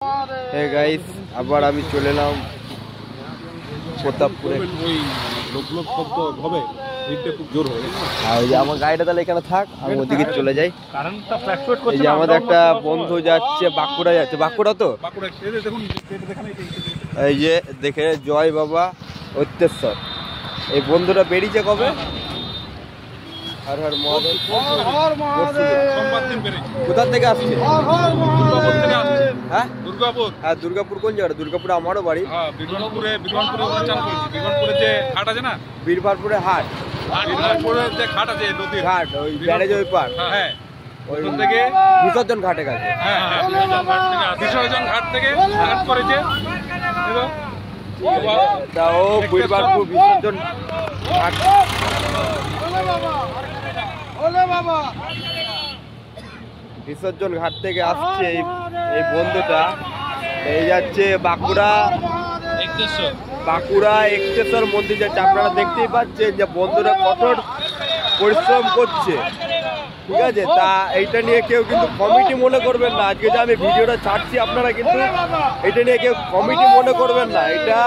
Hey guys, আবার আমি চলে এলাম প্রতাপপুরে। আর ওই যে আমার গাড়িটা তাহলে এখানে থাক, আমি ওদিকে চলে যাই। এই যে আমাদের একটা বন্ধু যাচ্ছে বাঁকুড়া, যাচ্ছে বাঁকুড়া তো। এই যে দেখে জয় বাবা ঐতেশ্বর, এই বন্ধুটা বেরিয়েছে কবে? হর হর মহাদেব। কোথা থেকে আসছে? হ্যাঁ দুর্গাপুর। হ্যাঁ দুর্গাপুর কোন জায়গাটা? দুর্গাপুরে আমারও বাড়ি। বীরবানপুরে যে ঘাট আছে না, বীরবানপুরে হাট, বীরবানপুরের যে ঘাট আছে নদীর ঘাট, ওই ব্যারেজ ওই পার। হ্যাঁ ওই থেকে বিসর্জন ঘাটে গেছে। হ্যাঁ বিসর্জন ঘাট থেকে ঘাট করেছে। তা ও বীরবানপুর বিসর্জন ঘাট। বিসর্জন ঘাট থেকে আসছে এই বন্ধুটা, এই যাচ্ছে বাঁকুড়া এক্তেশ্বর মন্দির যাচ্ছে। আপনারা দেখতেই পাচ্ছেন যে বন্ধুরা কঠোর পরিশ্রম করছে, ঠিক আছে। তা এইটা নিয়ে কেউ কিন্তু কমিটি মনে করবেন না, আজকে যে আমি ভিডিওটা ছাড়ছি আপনারা কিন্তু এটা নিয়ে কেউ কমিটি মনে করবেন না। এটা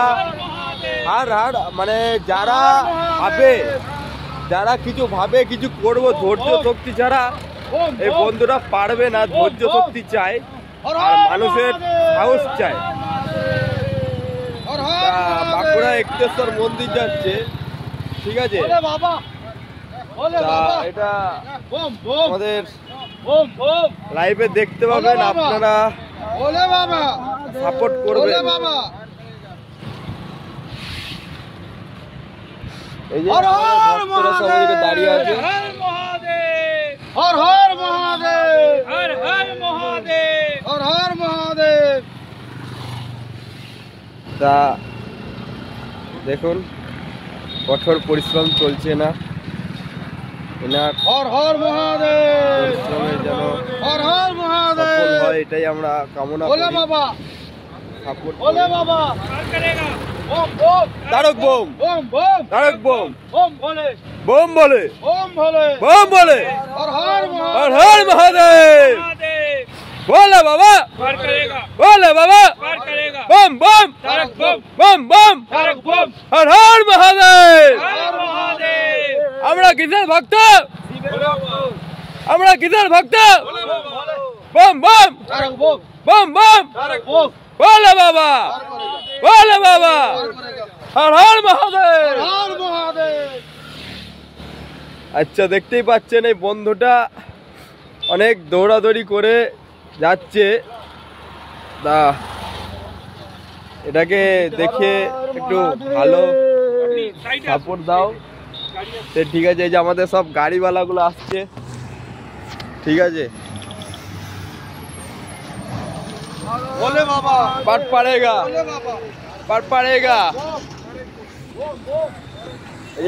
হার মানে যারা কিছু ভাবে কিছু করবো, ধৈর্য শক্তি ছাড়া এই বন্ধুরা পারবে না। ধৈর্য শক্তি চাই আর মানুষের সাহস চাই। বাঁকুড়া এক্তেশ্বর মন্দির যাচ্ছে, ঠিক আছে। এটা আমাদের লাইভে দেখতে পাবেন, আপনারা সাপোর্ট করবেন। এই যে ভক্তরা সবাই দাঁড়িয়ে আছে। হর হর মহাদেব, হর হর মহাদেব, হর হর মহাদেব। তা দেখুন কঠোর পরিশ্রম চলছে না এনার। হর হর মহাদেব, পরিশ্রমের যেন হর হর মহাদেব সফল হয়, এটাই আমরা কামনা করি। বাবা সাপোর্ট বলে বাবা Tarak bomb, Tarak bomb, bomb বলে, বোম বলে, হর হর মহাদেব बोले बाबा, बोले बाबा, बम बम, बम बम, हर हर महादेव। আমরা কিসের ভক্ত? আমরা কিসের ভক্ত? বম বম, বম বম, बोले बाबा, बोले बाबा, हर हर महादेव। আচ্ছা দেখতেই পাচ্ছেন এই বন্ধুটা অনেক দৌড়াদৌড়ি করে যাচ্ছে। তা এটাকে দেখে একটু ভালো সাপোর্ট দাও। ঠিক আছে, এই যে আমাদের সব গাড়িওয়ালাগুলো আসছে, ঠিক আছে। বলে বাবা পাট পাড়েগা, পাট পাড়েগা।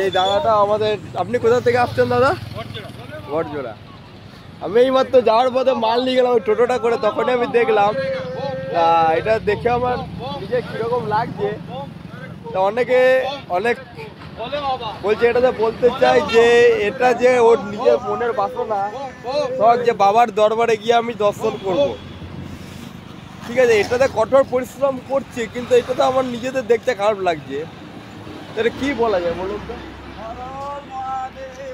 এই দাদাটা আমাদের। আপনি কোথা থেকে আসছেন দাদা? বটজোড়া। আমি এই মাত্র যাওয়ার পথে মাল নিয়ে গেলাম ওই টোটোটা করে, তখনই আমি দেখলাম। এটা দেখে আমার নিজে কিরকম লাগছে। তা অনেক বলছে, এটাতে বলতে চাই যে এটা যে ওর নিজের মনের বাসনা, সব যে বাবার দরবারে গিয়ে আমি দর্শন করব, ঠিক আছে। এটাতে কঠোর পরিশ্রম করছে, কিন্তু এটাতে আমার নিজেদের দেখতে খারাপ লাগছে। এটা কি বলা যায় বলুন তো?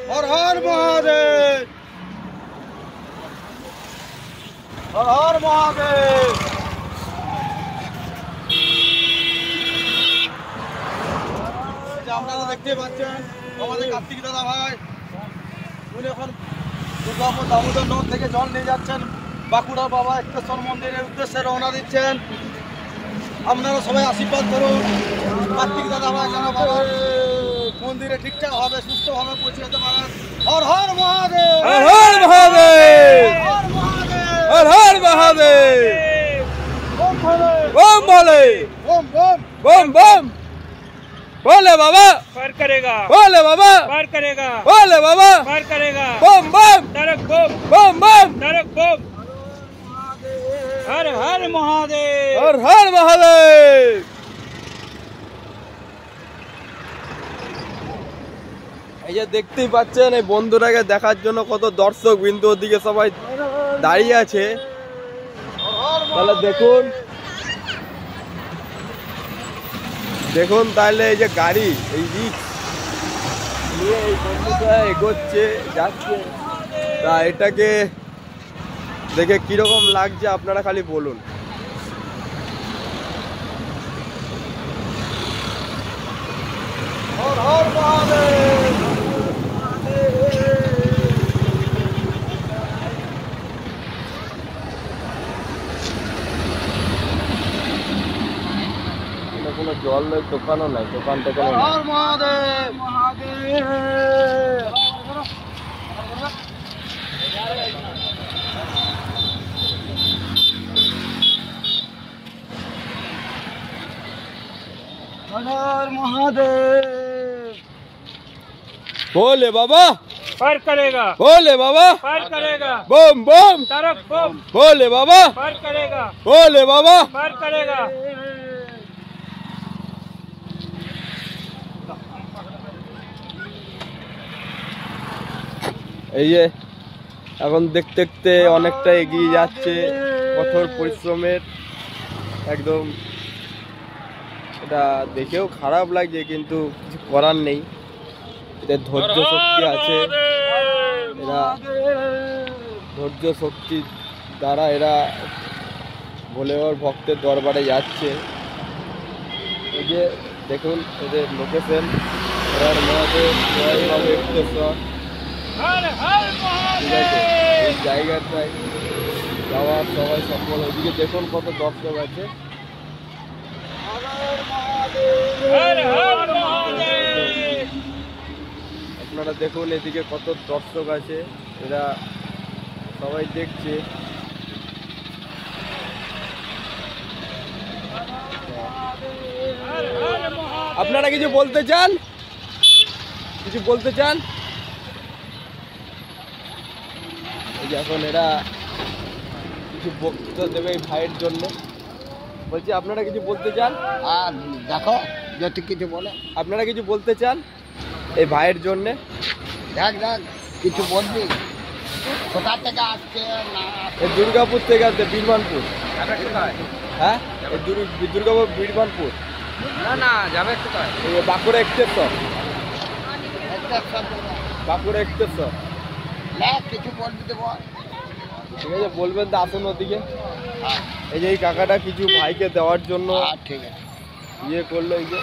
হর হর মহাদেব, হর হর মহাদেব। আপনারা দেখতে পাচ্ছেন আমাদের কার্তিক দাদা ভাই, উনি এখন দুর্গাপুর দামোদর নদ থেকে জল নিয়ে যাচ্ছেন, বাঁকুড়া বাবা এক্তেশ্বর মন্দিরের উদ্দেশ্যে রওনা দিচ্ছেন। আপনারা সবাই আশীর্বাদ করুন কার্তিক দাদা ভাই যেন বাবার মন্দিরে ঠিকঠাক ভাবে সুস্থভাবে পৌঁছে যেতে পারেন। হর হর মহাদেব, হর হর মহাদেব, हर हर महादेव। बम भोले, बम बम, बम बम, बोले बाबा पार करेगा, बोले बाबा पार करेगा, बोले बाबा पार करेगा, बम बम, तारक बम, बम बम, तारक बम, हर हर महादेव, हर हर महादेव। এই যে দেখতেই পাচ্ছেন এই বন্ধুটাকে দেখার জন্য কত দর্শক বিন্দু ওদিকে সবাই দাঁড়িয়ে আছে। তাহলে দেখুন দেখুন তাহলে এই যে গাড়ি এই রিক্স নিয়ে এই বন্ধুটা এগোচ্ছে যাচ্ছে, তা এটাকে দেখে কিরকম লাগছে আপনারা খালি বলুন। হর হর মহাদেব। কোনো জলের দোকানও নাই, দোকান থেকে হর হর মহাদেব মহাদেব। হর হর মহাদেব। बोले बाबा पर करेगा, बोले बाबा पर करेगा, बम बम तरफ बम बोले बाबा पर करेगा, बोले बाबा। पर करेगा। এই যে এখন দেখতে দেখতে অনেকটা এগিয়ে যাচ্ছে, কঠোর পরিশ্রমের একদম। এটা দেখেও খারাপ লাগছে কিন্তু কিছু করার নেই, এদের ধৈর্য শক্তি আছে, এরা ধৈর্য শক্তি দ্বারা এরা ভোলেবার ভক্তের দরবারে যাচ্ছে। এই যে দেখুন এদের লোকেশন, हर हर ঠিক আছে, महादेव। এই জায়গাটায় যাওয়ার সবাই সফল। ওইদিকে দেখুন কত দর্শক আছে। हर हर महादेव। আপনারা দেখুন এদিকে কত দর্শক আছে, এরা সবাই দেখছে। हर हर महादेव। আপনারা কিছু বলতে চান, কিছু বলতে চান? এই যে এখন এরা কিছু বক্তৃতা দেবে এই ভাইয়ের জন্য। বলছি আপনারা কিছু বলতে চান? আর দেখো যদি কিছু বলে, আপনারা কিছু বলতে চান এই ভাইয়ের জন্যে? দেখ দেখ কিছু বলবি, কোথা থেকে আসছে না এই দুর্গাপুর থেকে আসছে, বীরবানপুর। হ্যাঁ, এই দুর্গাপুর বীরবানপুর, না না যাবে কোথায়? এই বাঁকুড়া এক্সপ্রেস, একটা বাঁকুড়া এক্সপ্রেস। কিছু বলবি তো বল। ঠিক আছে বলবেন তো, আসুন ওদিকে। এই যে এই কাকাটা কিছু ভাইকে দেওয়ার জন্য ঠিক আছে, ইয়ে করলো, এই যে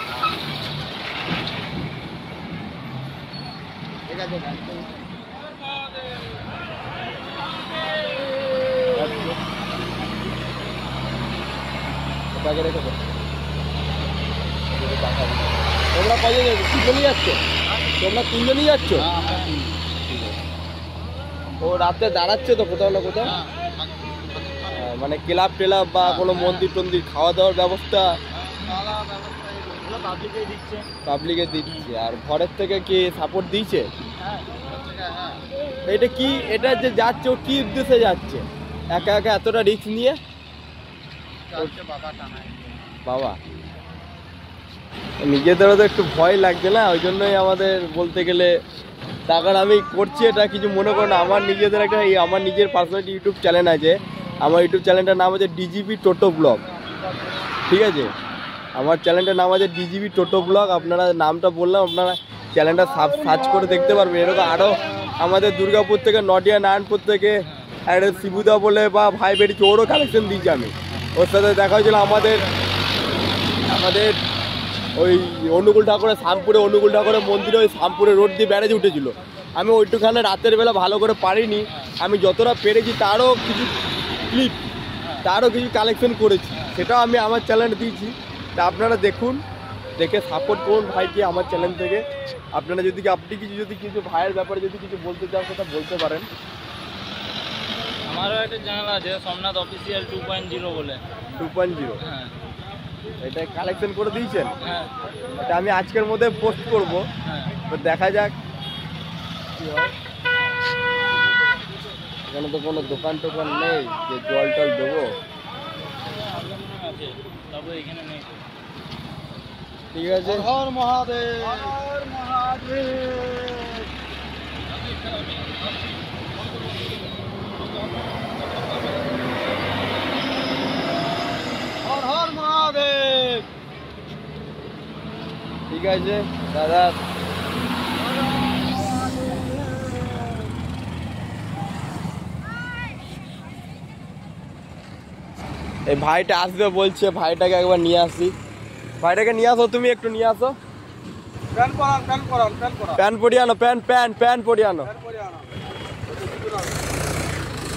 ঠিক আছে। ব্যাগে রেখে দাও। তোমরা কজন যাচ্ছ? তিনজনই যাচ্ছ? তোমরা তিনজনই যাচ্ছ? ও রাতে দাঁড়াচ্ছে তো কোথাও না কোথাও, মানে ক্লাব টেলাব বা কোনো মন্দির টন্দির খাওয়া দাওয়ার ব্যবস্থা পাবলিকে দিচ্ছে। আর ঘরের থেকে কি সাপোর্ট দিয়েছে? এটা কি, এটা যে যাচ্ছে ও কি উদ্দেশ্যে যাচ্ছে একা একা এতটা রিস্ক নিয়ে? বাবা নিজেদেরও তো একটু ভয় লাগছে না, ওই জন্যই আমাদের বলতে গেলে টাকার আমি করছি এটা কিছু মনে করো না। আমার নিজেদের একটা আমার নিজের পার্সোনাল ইউটিউব চ্যানেল আছে, আমার ইউটিউব চ্যানেলটার নাম আছে ডিজিপি টোটো ব্লগ। ঠিক আছে, আমার চ্যানেলটার নাম আছে ডিজিপি টোটো ব্লগ। আপনারা নামটা বললাম, আপনারা চ্যানেলটা সার্চ করে দেখতে পারবেন। এরকম আরও আমাদের দুর্গাপুর থেকে, নডিয়া নারায়ণপুর থেকে একটা শিবুদা বলে বা ভাই বেরিয়েছে, ওরও কালেকশন দিয়েছি আমি। ওর সাথে দেখা হয়েছিল আমাদের ওই অনুকূল ঠাকুরের অনুকূল ঠাকুরের মন্দিরে ওই শামপুরে রোড দিয়ে ব্যারেজ উঠেছিল। আমি ওইটুখানে রাতের বেলা ভালো করে পারিনি, আমি যতটা পেরেছি তারও কিছু ক্লিপ, তারও কিছু কালেকশন করেছি, সেটাও আমি আমার চ্যানেলে দিয়েছি। তা আপনারা দেখুন, দেখে সাপোর্ট করুন ভাইকে আমার চ্যানেল থেকে। আপনারা আপনি কিছু ভাইয়ের ব্যাপারে যদি কিছু বলতে চান সেটা বলতে পারেন। আমারও একটা চ্যানেল আছে সোমনাথ অফিসিয়াল 2.0 বলে। 2.0, হ্যাঁ এটা কালেকশন করে দিয়েছেন। হ্যাঁ এটা আমি আজকের মধ্যে পোস্ট করব, হ্যাঁ। তো দেখা যাক কি হয়। এখানে তো কোনো দোকান টোকান নেই যে জল টল দেবো। আছে তবে এখানে নেই। ঠিক আছে, হর মহাদেব হর মহাদেব। হর হর মহাদেব। ঠিক আছে দাদা। এই ভাইটা আসবে বলছে, ভাইটাকে একবার নিয়ে আসি। ভাইটাকে নিয়ে আসো, তুমি একটু নিয়ে আসো। প্যান পরান, প্যান পরান, প্যান পরান, প্যান্ট পরিয়ে আনো, প্যান্ট পরিয়ে আনো। প্যান পরিয়ে আনো।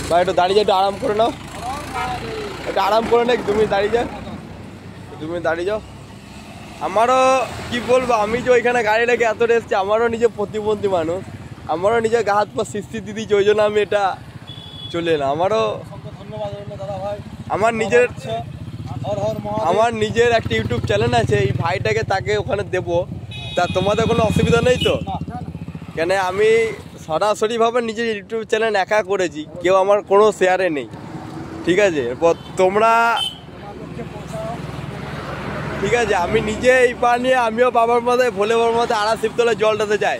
ভাই একটু দাঁড়িয়ে একটু আরাম করে নাও, একটু আরাম করে নে, 2 মিনিট দাঁড়িয়ে যাও, 2 মিনিট দাঁড়িয়ে যাও। আমারও কি বলবো, আমি যে ওইখানে গাড়ি রেখে এত এসেছি, আমারও নিজে প্রতিবন্ধী মানুষ, আমারও নিজে গা হাত পা সৃষ্টি দিদি, ওই জন্য আমি এটা চলে এলাম। আমারও ধন্যবাদ দাদা ভাই। আমার নিজের হর হর মহাদেব। আমার নিজের একটা ইউটিউব চ্যানেল আছে, এই ভাইটাকে তাকে ওখানে দেবো। তা তোমাদের কোনো অসুবিধা নেই তো? কেন আমি সরাসরিভাবে নিজের ইউটিউব চ্যানেল একা করেছি, কেউ আমার কোনো শেয়ারে নেই, ঠিক আছে? এরপর তোমরা ঠিক আছে, আমি নিজে এই পা নিয়ে আমিও বাবার মধ্যে ভোলে বাবার মধ্যে আড়া শিবতলে জলটাতে যাই,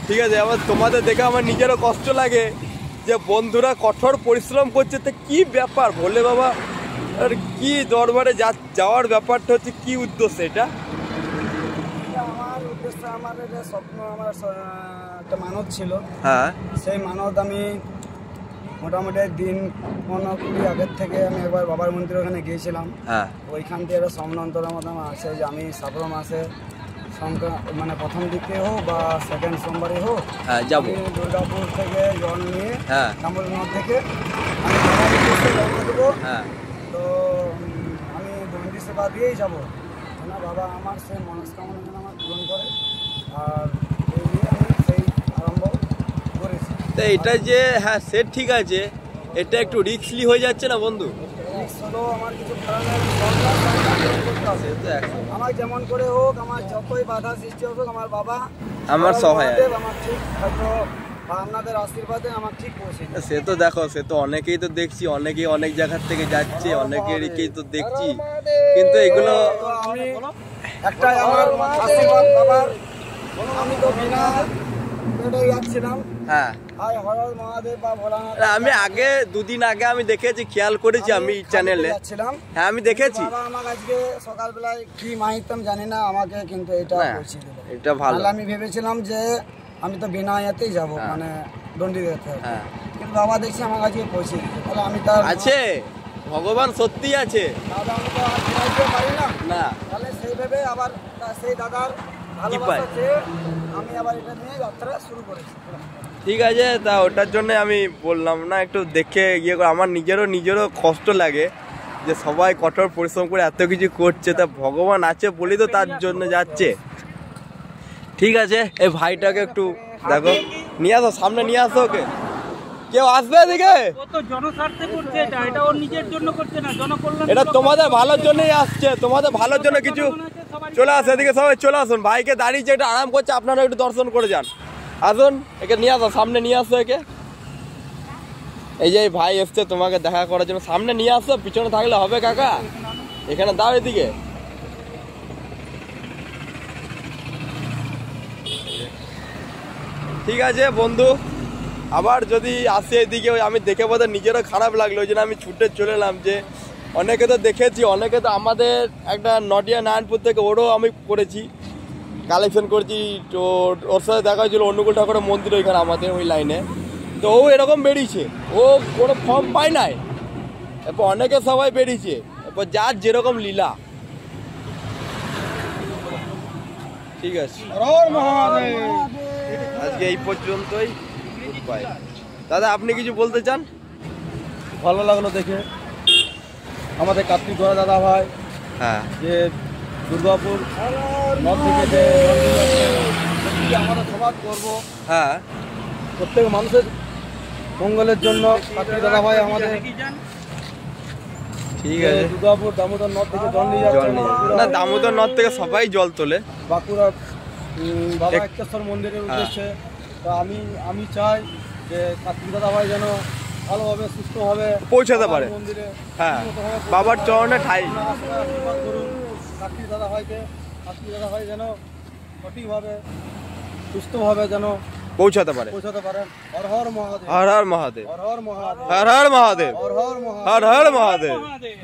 ঠিক আছে? আবার তোমাদের দেখে আমার নিজেরও কষ্ট লাগে যে বন্ধুরা কঠোর পরিশ্রম করছে, তো কী ব্যাপার ভোলে বাবা আর কি দরবারে যাওয়ার ব্যাপারটা হচ্ছে কি উদ্দেশ্য এটা? আমার উদ্দেশ্য, আমার এটা স্বপ্ন, আমার একটা মানত ছিল। হ্যাঁ, সেই মানত আমি মোটামুটি দিন 15-20 আগের থেকে আমি একবার বাবার মন্দির ওখানে গিয়েছিলাম। হ্যাঁ, ওইখান থেকে একটা স্বপ্নান্তরের মতো আমার আছে যে আমি শ্রাবণ মাসে মানে প্রথম দিকে হোক বা সেকেন্ড সোমবারে হোক, হ্যাঁ যাবো। আমি দুর্গাপুর থেকে জল নিয়ে হ্যাঁ, কামরুলনগর থেকে আমি বাবার উদ্দেশ্যে রওনা দেবো। হ্যাঁ, তো আমি দণ্ডি সেবা দিয়েই যাবো, কেন বাবা আমার সেই মনস্কামনা যেন আমার পূরণ করে। আর এই নিয়ে আমি সেই আরম্ভ করেছি। তো এটা যে হ্যাঁ সে ঠিক আছে, এটা একটু রিস্কলি হয়ে যাচ্ছে না বন্ধু? রিস্ক হলেও আমার কিছু করার নেই, সরকার করতে হবে। আমার যেমন করে হোক, আমার যতই বাধা সৃষ্টি হোক, আমার বাবা আমার সহায় আছে। আমার ঠিক হয়তো বা আপনাদের আশীর্বাদে আমার ঠিক পৌঁছে যাবে। সে তো দেখো, সে তো অনেকেই তো দেখছি, অনেকেই অনেক জায়গার থেকে যাচ্ছে, অনেকেরই তো দেখছি, কিন্তু এগুলো তো আমি একটাই আমার আশীর্বাদ বাবার, আমি তো বিনা পেটেই যাচ্ছিলাম। হ্যাঁ, হায় হর হর মহাদেব বা ভোলানাথ। আমি আগে 2 দিন আগে আমি দেখেছি, খেয়াল করেছি আমি চ্যানেলে। যাচ্ছিলাম, হ্যাঁ আমি দেখেছি। বাবা আমাকে আজকে সকালবেলায় কি মাহিতাম জানি না, আমাকে কিন্তু এটা না, পৌঁছে দিল। এটা ভালো। তাহলে আমি ভেবেছিলাম যে আমি তো বিনা এতেই যাবো, মানে দণ্ডি দিতে হবে। হ্যাঁ, কিন্তু বাবা দেখছি আমার কাছে পৌঁছে দিচ্ছে, তাহলে আমি তার আছে, ভগবান সত্যি আছে। তাহলে আমি তো আর ফেরাইতে পারি না। না, তাহলে সেই ভেবে আবার সেই দাদার ভালোবাসা চেয়ে আমি আবার এটা নিয়ে যাত্রা শুরু করেছি। ঠিক আছে, তা ওটার জন্য আমি বললাম না, একটু দেখে ইয়ে করে। আমার নিজেরও কষ্ট লাগে যে সবাই কঠোর পরিশ্রম করে এত কিছু করছে, তা ভগবান আছে বলি তো তার জন্য যাচ্ছে। ঠিক আছে, এই ভাইটাকে একটু দেখো, নিয়ে আসো, সামনে নিয়ে আসো ওকে। কেউ আসবে এদিকে? ও তো জনস্বার্থে করছে এটা, এটা ওর নিজের জন্য করছে না, জনকল্যাণ। এটা তোমাদের ভালোর জন্যই আসছে, তোমাদের ভালোর জন্য কিছু। চলে আসো এদিকে, সবাই চলে আসুন। ভাইকে দাঁড়িয়েছে, এটা আরাম করছে, আপনারা একটু দর্শন করে যান। আসুন, একে নিয়ে আসো, সামনে নিয়ে আসো একে। এই যে ভাই এসছে তোমাকে দেখা করার জন্য, সামনে নিয়ে আসো, পিছনে থাকলে হবে কাকা? এখানে দাও এদিকে। ঠিক আছে বন্ধু, আবার যদি আসে এদিকে, আমি দেখে বোধহয় নিজেরও খারাপ লাগলো, ওই জন্য আমি ছুটে চলে এলাম। যে অনেকে তো দেখেছি, অনেকে তো আমাদের একটা নডিয়া নারায়ণপুর থেকে, ওরও আমি করেছি, কালেকশন করছি। তো ওর সাথে দেখা হয়েছিল অনুকূল ঠাকুরের মন্দির ওইখানে আমাদের ওই লাইনে। তো ও এরকম বেরিয়েছে, ও কোনো ফর্ম পায় নাই, এরপর অনেকে সবাই বেরিয়েছে, এরপর যার যেরকম লীলা। ঠিক আছে, হর হর মহাদেব। আজকে এই পর্যন্তই। বাই। দাদা আপনি কিছু বলতে চান? ভালো লাগলো দেখে আমাদের কার্তিক গড়া দাদা ভাই, হ্যাঁ, যে দুর্গাপুর নর্থ থেকে যে সত্যি আমাদের সমাজ করবো, হ্যাঁ, প্রত্যেক মানুষের মঙ্গলের জন্য কার্তিক দাদা ভাই আমাদের ঠিক যে আছে। দুর্গাপুর দামোদর নদ থেকে জল নিয়ে জল যাচ্ছে, নিয়ে না, দামোদর নদ থেকে সবাই জল তোলে। বাঁকুড়া বাবা এক্কেশ্বর মন্দিরের উদ্দেশ্যে। তো আমি চাই যে কার্তিক দাদা ভাই যেন ভালোভাবে সুস্থভাবে পৌঁছাতে পারে মন্দিরে, হ্যাঁ, সুন্দরভাবে বাবার চরণে ঠাই। আপনারা আশীর্বাদ করুন কার্তিক দাদা ভাইকে। কার্তিক দাদা ভাই যেন সঠিকভাবে সুস্থভাবে যেন পৌঁছাতে পারে। পৌঁছাতে পারেন। হর হর মহাদেব, হর হর মহাদেব, হর হর মহাদেব, হর হর মহাদেব, হর হর মহাদেব। হর হর মহাদেব। মহাদেব।